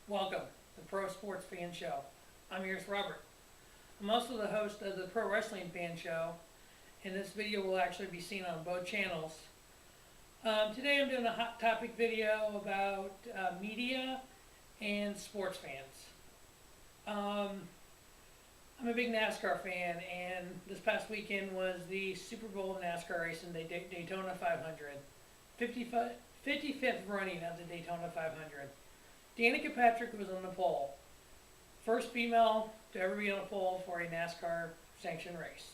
Welcome to the Pro Sports Fan Show. I'm yours, Robert. I'm also the host of the Pro Wrestling Fan Show, and this video will actually be seen on both channels. Today I'm doing a hot topic video about media and sports fans. I'm a big NASCAR fan, and this past weekend was the Super Bowl NASCAR race in the Daytona 500. 55th running of the Daytona 500. Danica Patrick was on the pole. First female to ever be on a pole for a NASCAR sanctioned race.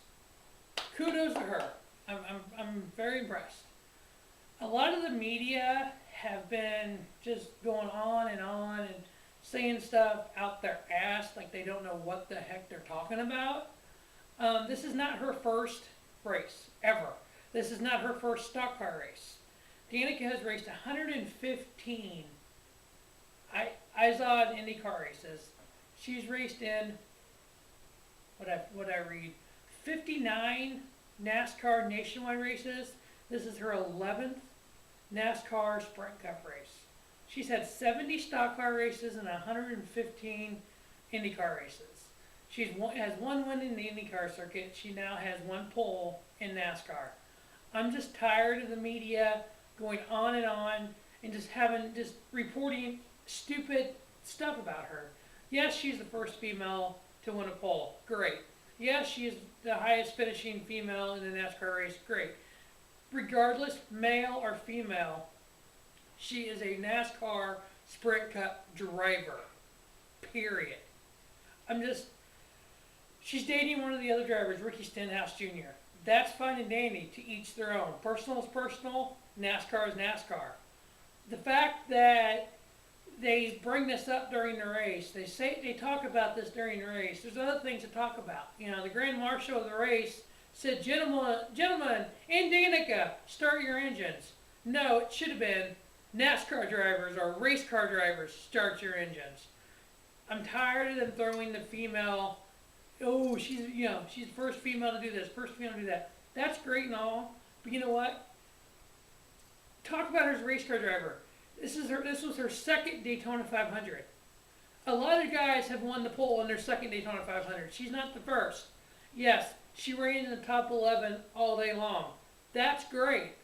Kudos to her. I'm very impressed. A lot of the media have been just going on and saying stuff out their ass like they don't know what the heck they're talking about. This is not her first race, ever. This is not her first stock car race. Danica has raced 115 IZOD IndyCar races. She's raced in, what I read, 59 NASCAR nationwide races. This is her 11th NASCAR Sprint Cup race. She's had 70 stock car races and 115 IndyCar races. She has one win in the IndyCar circuit. She now has one pole in NASCAR. I'm just tired of the media going on and just reporting stupid stuff about her. Yes, she's the first female to win a pole. Great. Yes, she is the highest finishing female in the NASCAR race. Great. Regardless, male or female, she is a NASCAR Sprint Cup driver. Period. She's dating one of the other drivers, Ricky Stenhouse Jr. That's fine and dandy, to each their own. Personal is personal, NASCAR is NASCAR. The fact that they bring this up during the race, they talk about this during the race. There's other things to talk about. You know, the Grand Marshal of the race said, gentlemen, in Danica, start your engines. No, it should have been NASCAR drivers or race car drivers, start your engines. I'm tired of them throwing the female, oh, she's the first female to do this, first female to do that. That's great and all, but you know what? Talk about her as a race car driver. This was her second Daytona 500. A lot of guys have won the pole in their second Daytona 500. She's not the first. Yes, she ran in the top 11 all day long. That's great.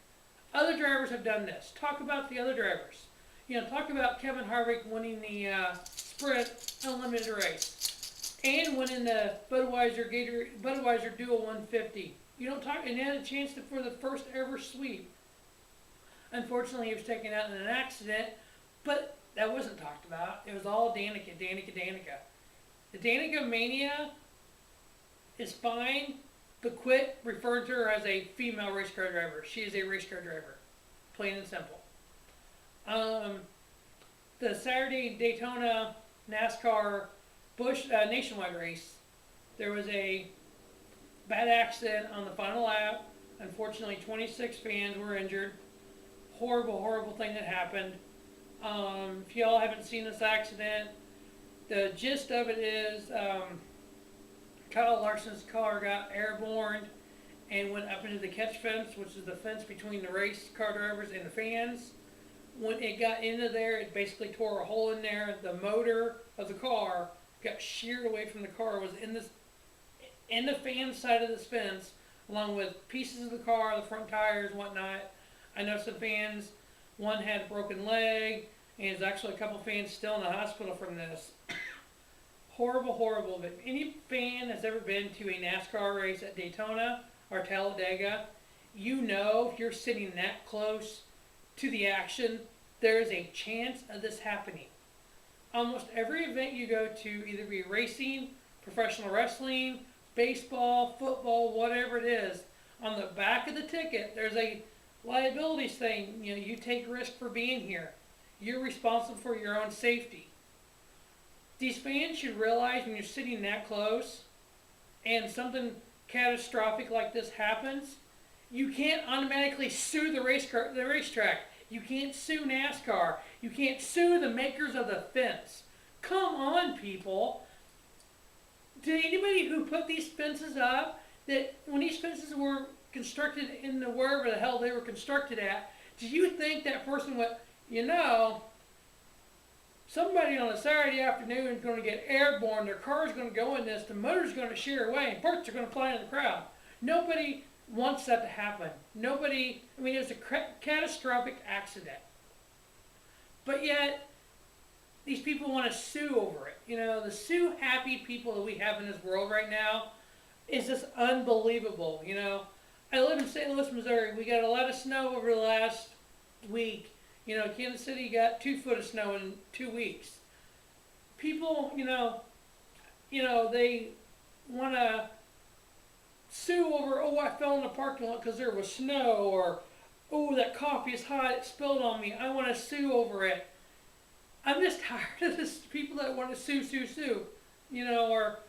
Other drivers have done this. Talk about the other drivers. Talk about Kevin Harvick winning the Sprint Unlimited race and winning the Budweiser Dual 150. You don't talk, and he had a chance for the first ever sweep. Unfortunately, he was taken out in an accident, but that wasn't talked about. It was all Danica. The Danica mania is fine, but quit referring to her as a female race car driver. She is a race car driver, plain and simple. The Saturday Daytona NASCAR Busch nationwide race, there was a bad accident on the final lap. Unfortunately, 26 fans were injured. Horrible thing that happened. If y'all haven't seen this accident, the gist of it is Kyle Larson's car got airborne and went up into the catch fence, which is the fence between the race car drivers and the fans. When it got into there, it basically tore a hole in there. The motor of the car got sheared away from the car. It was in the fan side of this fence, along with pieces of the car, the front tires, whatnot. I know some fans, one had a broken leg, and there's actually a couple fans still in the hospital from this. Horrible. But any fan that's ever been to a NASCAR race at Daytona or Talladega, if you're sitting that close to the action, there is a chance of this happening. Almost every event you go to, either be racing, professional wrestling, baseball, football, whatever it is, on the back of the ticket, there's a liabilities thing. You take risk for being here. You're responsible for your own safety. These fans should realize when you're sitting that close and something catastrophic like this happens, you can't automatically sue the racetrack. You can't sue NASCAR. You can't sue the makers of the fence. Come on, people. Did anybody who put these fences up, that when these fences were constructed in wherever the hell they were constructed at, do you think that person went, Somebody on a Saturday afternoon is going to get airborne. Their car is going to go in this. The motor's going to shear away, and parts are going to fly in the crowd. Nobody wants that to happen. Nobody. I mean, it's a catastrophic accident. But yet, these people want to sue over it. You know, the sue-happy people that we have in this world right now is just unbelievable. You know, I live in St. Louis, Missouri. We got a lot of snow over the last week. You know, Kansas City got 2 foot of snow in 2 weeks. People, they want to sue over, oh, I fell in the parking lot because there was snow, or, oh, that coffee is hot, it spilled on me. I want to sue over it. I'm just tired of this people that want to sue. You know, or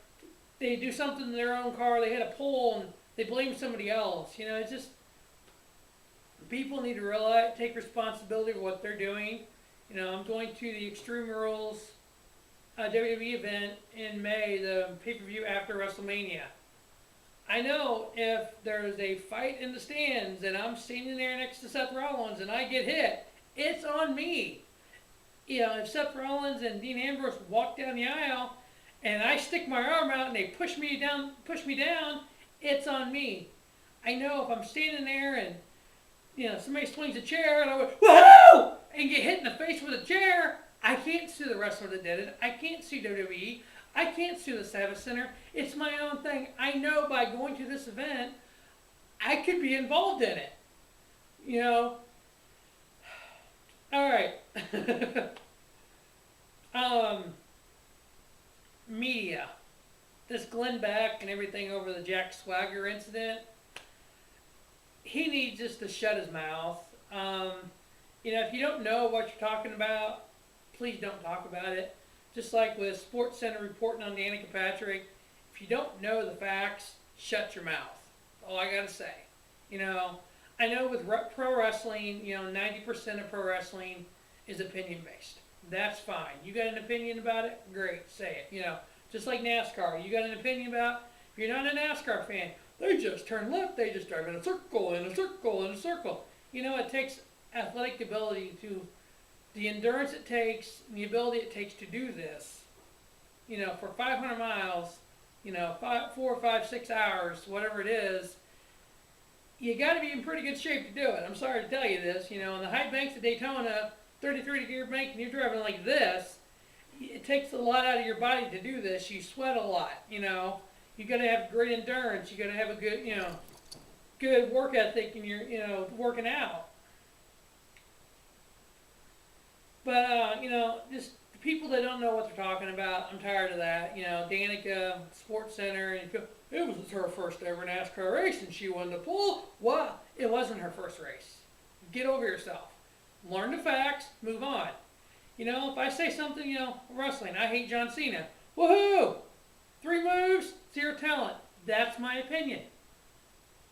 they do something in their own car, they hit a pole and they blame somebody else. You know, it's just, people need to realize, take responsibility for what they're doing. You know, I'm going to the Extreme Rules WWE event in May, the pay-per-view after WrestleMania. I know if there's a fight in the stands and I'm standing there next to Seth Rollins and I get hit, it's on me. You know, if Seth Rollins and Dean Ambrose walk down the aisle and I stick my arm out and they push me down, it's on me. I know if I'm standing there and, you know, somebody swings a chair and I go, woohoo! And get hit in the face with a chair, I can't sue the wrestler that did it. I can't sue WWE. I can't sue the Savvis Center. It's my own thing. I know by going to this event, I could be involved in it. You know? All right. Media. This Glenn Beck and everything over the Jack Swagger incident, he needs just to shut his mouth. You know, if you don't know what you're talking about, please don't talk about it. Just like with Sports Center reporting on Danica Patrick, if you don't know the facts, shut your mouth. All I gotta say. You know, I know with pro wrestling, you know, 90% of pro wrestling is opinion based. That's fine. You got an opinion about it? Great, say it. You know, just like NASCAR, you got an opinion about, if you're not a NASCAR fan, they just turn left, they just drive in a circle, in a circle, in a circle. You know, it takes athletic ability to, the endurance it takes, and the ability it takes to do this, you know, for 500 miles, you know, 4, 5, 6 hours, whatever it is, you got to be in pretty good shape to do it. I'm sorry to tell you this, you know, on the high banks of Daytona, 33-degree bank, and you're driving like this, it takes a lot out of your body to do this. You sweat a lot, you know. You got to have great endurance. You got to have a good, you know, good work ethic, and you're, you know, working out. But, you know, just the people that don't know what they're talking about, I'm tired of that. You know, Danica, Sports Center, and it was her first ever NASCAR race, and she won the pole. Well, it wasn't her first race. Get over yourself. Learn the facts, move on. You know, if I say something, you know, wrestling, I hate John Cena. Woohoo! 3 moves, 0 talent. That's my opinion.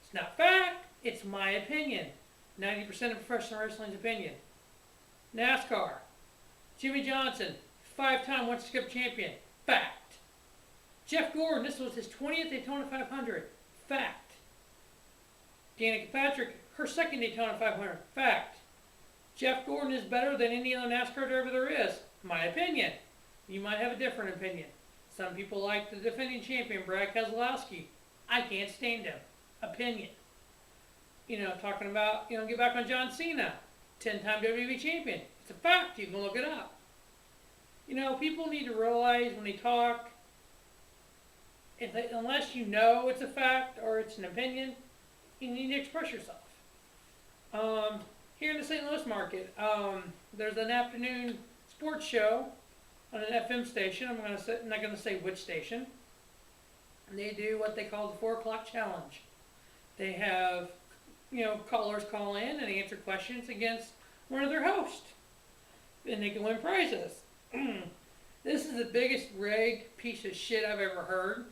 It's not fact, it's my opinion. 90% of professional wrestling's opinion. NASCAR. Jimmy Johnson, 5-time one-skip champion. Fact. Jeff Gordon, this was his 20th Daytona 500. Fact. Danica Patrick, her 2nd Daytona 500. Fact. Jeff Gordon is better than any other NASCAR driver there is. My opinion. You might have a different opinion. Some people like the defending champion, Brad Keselowski. I can't stand him. Opinion. You know, talking about, you know, get back on John Cena. 10-time WWE champion. It's a fact. You can look it up. You know, people need to realize when they talk, unless you know it's a fact or it's an opinion, you need to express yourself. Here in the St. Louis market, there's an afternoon sports show on an FM station. I'm not going to say which station. And they do what they call the 4 o'clock challenge. They have, you know, callers call in and answer questions against one of their hosts. And they can win prizes. This is the biggest rigged piece of shit I've ever heard.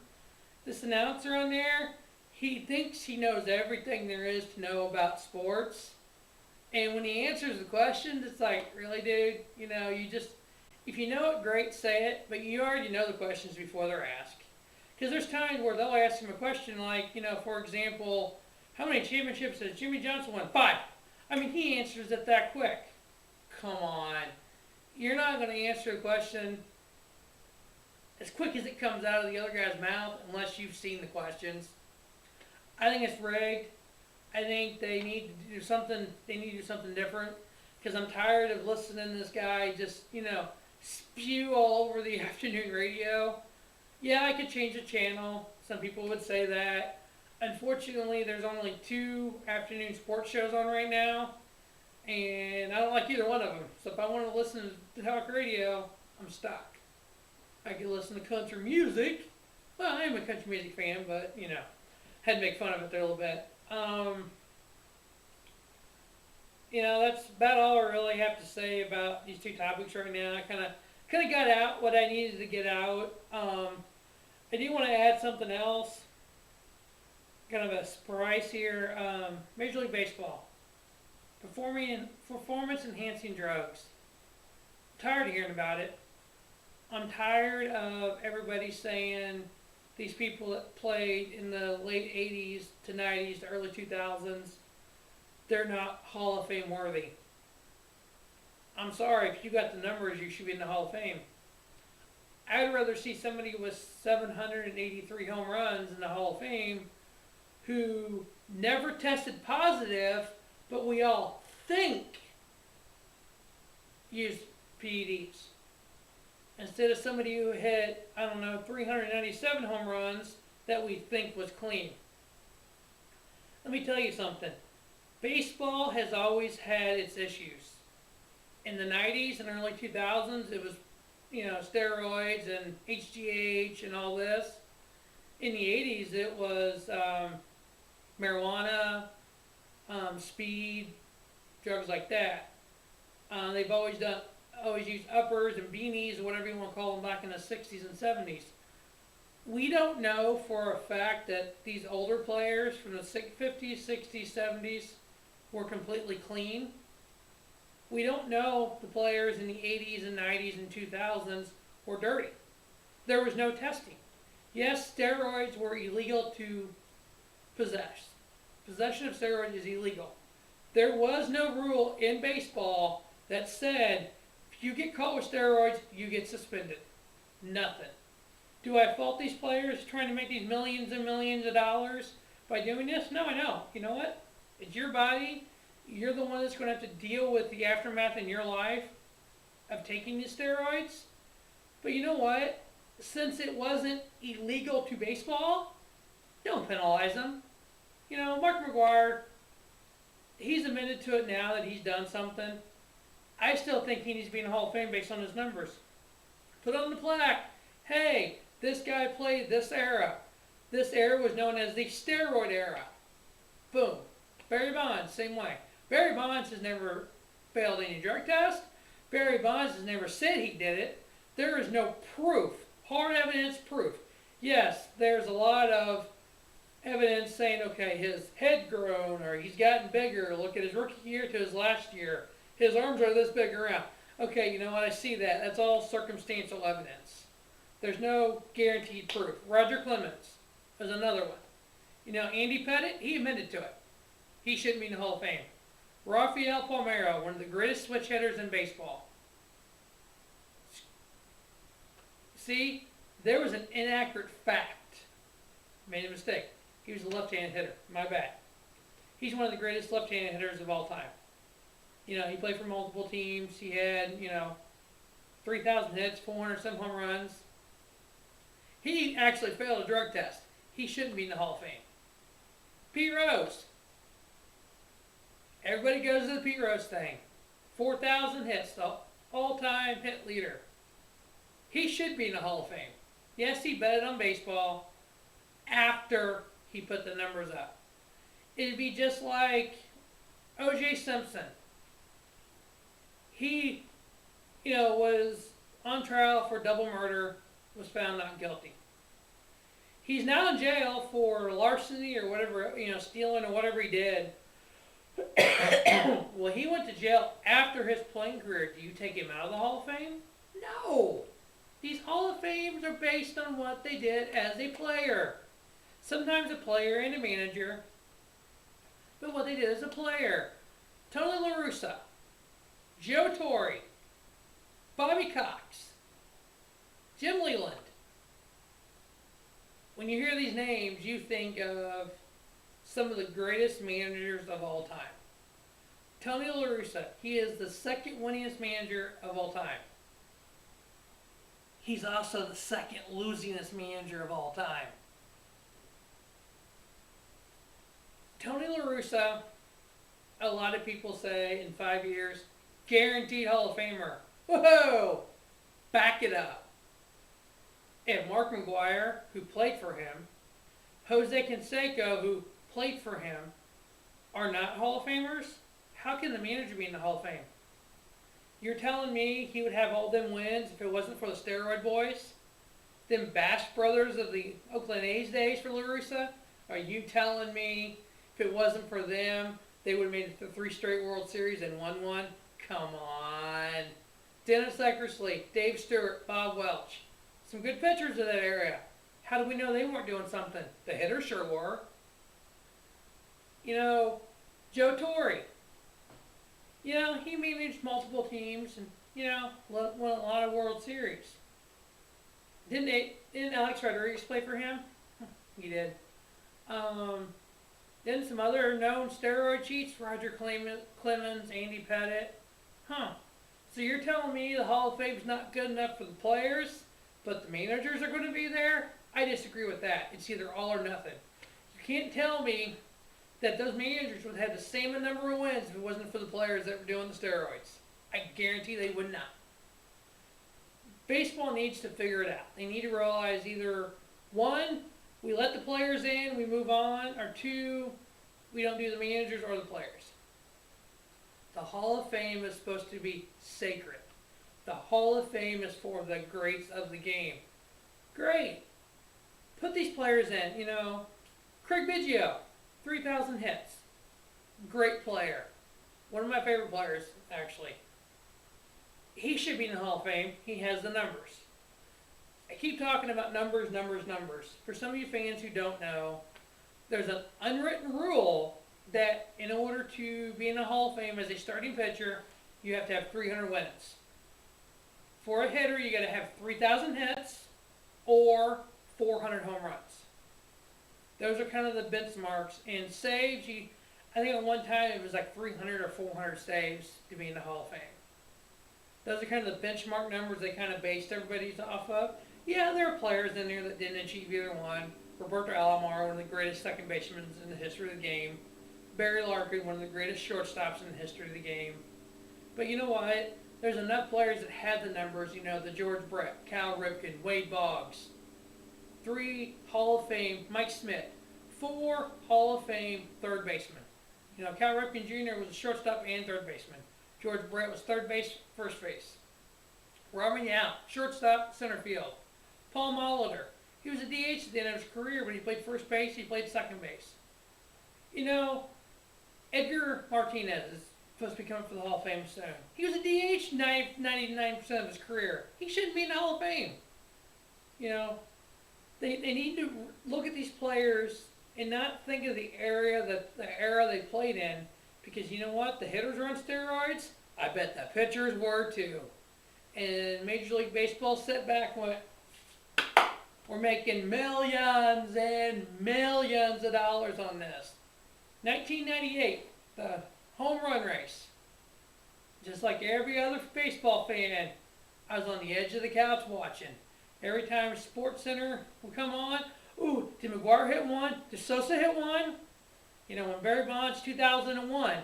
This announcer on there, he thinks he knows everything there is to know about sports. And when he answers the questions, it's like, really, dude? You know, you just, if you know it, great, say it. But you already know the questions before they're asked. Because there's times where they'll ask him a question like, you know, for example, how many championships has Jimmy Johnson won? 5. I mean, he answers it that quick. Come on. you're not going to answer a question as quick as it comes out of the other guy's mouth unless you've seen the questions. I think it's rigged. I think they need to do something. They need to do something different because I'm tired of listening to this guy just, spew all over the afternoon radio. Yeah, I could change the channel. Some people would say that. Unfortunately, there's only 2 afternoon sports shows on right now, and I don't like either one of them. So if I want to listen to talk radio, I'm stuck. I could listen to country music. Well, I am a country music fan, but, had to make fun of it there a little bit. That's about all I really have to say about these 2 topics right now. I kind of got out what I needed to get out. I do want to add something else, kind of a surprise here. Major League Baseball, performance enhancing drugs. I'm tired of hearing about it. I'm tired of everybody saying these people that played in the late 80s to 90s to early 2000s, they're not Hall of Fame worthy. I'm sorry, if you got the numbers, you should be in the Hall of Fame. I'd rather see somebody with 783 home runs in the Hall of Fame who never tested positive, but we all think used PEDs. Instead of somebody who hit, 397 home runs that we think was clean. Let me tell you something. Baseball has always had its issues. In the 90s and early 2000s, it was, steroids and HGH and all this. In the 80s, it was marijuana, speed, drugs like that. They've always used uppers and beanies, or whatever you want to call them, back in the 60s and 70s. We don't know for a fact that these older players from the 50s, 60s, 70s were completely clean. We don't know the players in the 80s and 90s and 2000s were dirty. There was no testing. Yes, steroids were illegal to possess. Possession of steroids is illegal. There was no rule in baseball that said if you get caught with steroids, you get suspended. Nothing. Do I fault these players trying to make these millions and millions of dollars by doing this? No, I don't. You know what? It's your body. You're the one that's going to have to deal with the aftermath in your life of taking these steroids. But you know what? Since it wasn't illegal to baseball, don't penalize them. Mark McGwire, he's admitted to it now that he's done something. I still think he needs to be in the Hall of Fame based on his numbers. Put on the plaque, hey, this guy played this era. This era was known as the steroid era. Boom. Barry Bonds, same way. Barry Bonds has never failed any drug test. Barry Bonds has never said he did it. There is no proof, hard evidence proof. Yes, there's a lot of evidence saying, okay, his head grown, or he's gotten bigger. Look at his rookie year to his last year. His arms are this big around. Okay, you know what? I see that. That's all circumstantial evidence. There's no guaranteed proof. Roger Clemens is another one. Andy Pettitte, he admitted to it. He shouldn't be in the Hall of Fame. Rafael Palmeiro, one of the greatest switch hitters in baseball. See, there was an inaccurate fact. Made a mistake. He was a left-handed hitter. My bad. He's one of the greatest left-handed hitters of all time. He played for multiple teams. He had, 3,000 hits, 400 some home runs. He actually failed a drug test. He shouldn't be in the Hall of Fame. Pete Rose. Everybody goes to the Pete Rose thing. 4,000 hits, the all-time hit leader. He should be in the Hall of Fame. Yes, he betted on baseball after he put the numbers up. It'd be just like O.J. Simpson. He, was on trial for double murder, was found not guilty. He's now in jail for larceny or whatever, stealing or whatever he did. Well, he went to jail after his playing career. Do you take him out of the Hall of Fame? No. These Hall of Fames are based on what they did as a player. Sometimes a player and a manager, but what they did as a player. Tony La Russa, Joe Torre, Bobby Cox, Jim Leland. When you hear these names, you think of some of the greatest managers of all time. Tony La Russa, he is the second winningest manager of all time. He's also the second losingest manager of all time. Tony La Russa, a lot of people say in 5 years, guaranteed Hall of Famer. Whoa! Back it up. And Mark McGwire, who played for him, Jose Canseco, who played for him, are not Hall of Famers, how can the manager be in the Hall of Fame? You're telling me he would have all them wins if it wasn't for the steroid boys? Them Bash brothers of the Oakland A's days for La Russa? Are you telling me if it wasn't for them, they would have made it to 3 straight World Series and won one? Come on. Dennis Eckersley, Dave Stewart, Bob Welch. Some good pitchers of that area. How do we know they weren't doing something? The hitters sure were. Joe Torre. He managed multiple teams and, won a lot of World Series. Didn't Alex Rodriguez play for him? He did. Then some other known steroid cheats, Roger Clemens, Andy Pettit. So you're telling me the Hall of Fame's not good enough for the players, but the managers are going to be there? I disagree with that. It's either all or nothing. You can't tell me that those managers would have the same number of wins if it wasn't for the players that were doing the steroids. I guarantee they would not. Baseball needs to figure it out. They need to realize either, 1, we let the players in, we move on, or 2, we don't do the managers or the players. The Hall of Fame is supposed to be sacred. The Hall of Fame is for the greats of the game. Great. Put these players in, Craig Biggio, 3,000 hits. Great player. One of my favorite players, actually. He should be in the Hall of Fame. He has the numbers. I keep talking about numbers. For some of you fans who don't know, there's an unwritten rule that in order to be in the Hall of Fame as a starting pitcher, you have to have 300 wins. For a hitter, you got to have 3,000 hits or 400 home runs. Those are kind of the benchmarks. And saves, I think at one time it was like 300 or 400 saves to be in the Hall of Fame. Those are kind of the benchmark numbers they kind of based everybody's off of. Yeah, there are players in there that didn't achieve either one. Roberto Alomar, one of the greatest second basemen in the history of the game. Barry Larkin, one of the greatest shortstops in the history of the game. But you know what? There's enough players that had the numbers, the George Brett, Cal Ripken, Wade Boggs. 3 Hall of Fame, Mike Smith. 4 Hall of Fame third basemen. Cal Ripken Jr. was a shortstop and third baseman. George Brett was third base, first base. Robin Yount, shortstop, center field. Paul Molitor, he was a DH at the end of his career, but he played first base, he played second base. Edgar Martinez is supposed to be coming for the Hall of Fame soon. He was a DH 99% of his career. He shouldn't be in the Hall of Fame. They need to look at these players and not think of the era they played in, because you know what? The hitters are on steroids. I bet the pitchers were too. And Major League Baseball sat back and went, we're making millions and millions of dollars on this. 1998, the home run race. Just like every other baseball fan, I was on the edge of the couch watching. Every time Sports Center would come on, ooh, did McGwire hit one? Did Sosa hit one? When Barry Bonds 2001,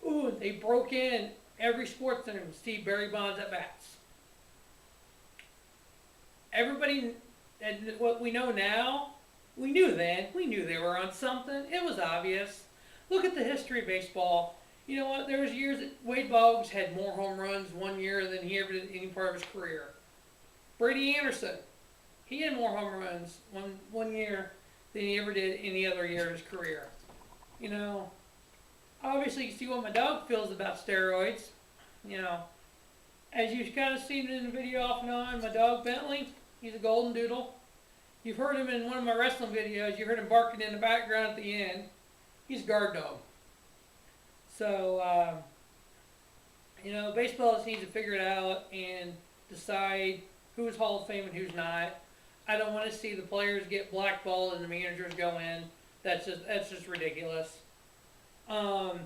ooh, they broke in every Sports Center to see Barry Bonds at bats. Everybody, and what we know now, we knew then. We knew they were on something. It was obvious. Look at the history of baseball. You know what? There was years that Wade Boggs had more home runs one year than he ever did any part of his career. Brady Anderson, he had more home runs one year than he ever did any other year of his career. Obviously you see what my dog feels about steroids. As you've kind of seen in the video off and on, my dog Bentley, he's a golden doodle. You've heard him in one of my wrestling videos. You heard him barking in the background at the end. He's a guard dog. So, baseball just needs to figure it out and decide who's Hall of Fame and who's not. I don't want to see the players get blackballed and the managers go in. That's just ridiculous. Um,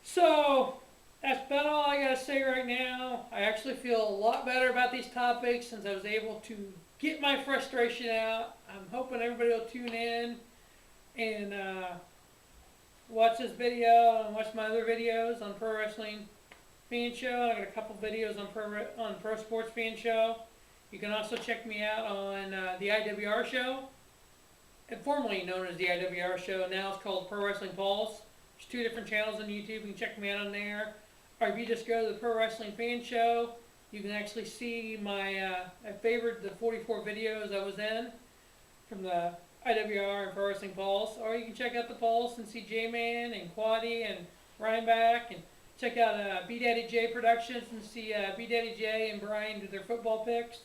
so that's about all I gotta say right now. I actually feel a lot better about these topics since I was able to get my frustration out. I'm hoping everybody will tune in and watch this video and watch my other videos on Pro Wrestling Fan Show. I got a couple videos on Pro Sports Fan Show. You can also check me out on the IWR Show, and formerly known as the IWR Show. Now it's called Pro Wrestling Pulse. There's 2 different channels on YouTube. You can check me out on there. Or if you just go to the Pro Wrestling Fan Show, you can actually see my I favored the 44 videos I was in from the IWR and Pro Wrestling Pulse. Or you can check out the Pulse and see J-Man and Quaddy and Rhineback, and check out B Daddy J Productions and see B Daddy J and Brian do their football picks.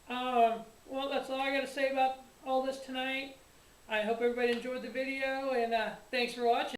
Well, that's all I got to say about all this tonight. I hope everybody enjoyed the video, and thanks for watching.